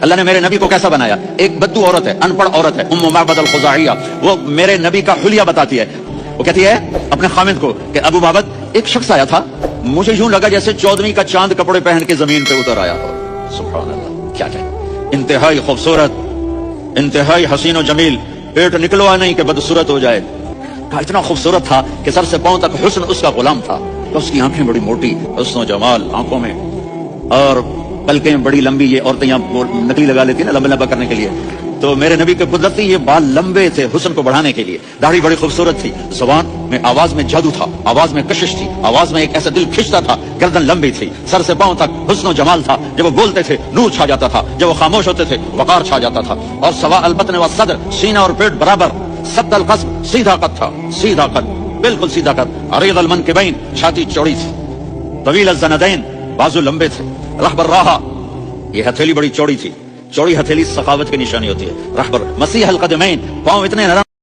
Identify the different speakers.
Speaker 1: اللہ نے میرے نبی کو کیسا بنایا؟ ایک بدو عورت ہے، ان پڑھ عورت ہے، ام معبد الخزاعیہ، وہ میرے نبی کا حلیہ بتاتی ہے. وہ کہتی ہے اپنے خامد کو کہ ابو معبد، ایک شخص آیا تھا، مجھے یوں لگا جیسے 14ویں کا چاند کپڑے پہن کے زمین پہ اتر آیا ہو. سبحان اللہ، کیا کہے، انتہائی خوبصورت، انتہائی حسین و جمیل، پیٹ نکلوا نہیں کہ بدصورت ہو جائے. کہا اتنا خوبصورت تھا کہ سر سے پاؤں تک حسن اس کا غلام تھا. اس کی آنکھیں بڑی موٹی، حسن و جمال آنکھوں میں، اور پلکیں بڑی لمبی. یہ عورتیں یہاں نکلی لگا لیتی ہیں نا لمبا لمبا کرنے کے لیے، تو میرے نبی کے قدرتی یہ بال لمبے تھے حسن کو بڑھانے کے لیے. داڑھی بڑی خوبصورت تھی، زبان میں آواز میں جادو تھا، آواز میں کشش تھی، آواز میں ایک ایسا دل کھنچتا تھا. گردن لمبی تھی، سر سے پاؤں تک حسن و جمال تھا. جب وہ بولتے تھے نور چھا جاتا تھا، جب وہ خاموش ہوتے تھے وقار چھا جاتا تھا. اور سوا البطن و صدر، سینہ اور پیٹ برابر، سد القصب، سیدھا قد تھا، سیدھا قد، بالکل سیدھا قد. عریض المنکبین، چھاتی چوڑی تھی. طویل الزندین، بازو لمبے تھے. رہبر راہا، یہ ہتھیلی بڑی چوڑی تھی. چوڑی ہتھیلی سخاوت کی نشانی ہوتی ہے. رہبر مسیح القدمین، پاؤں اتنے نرم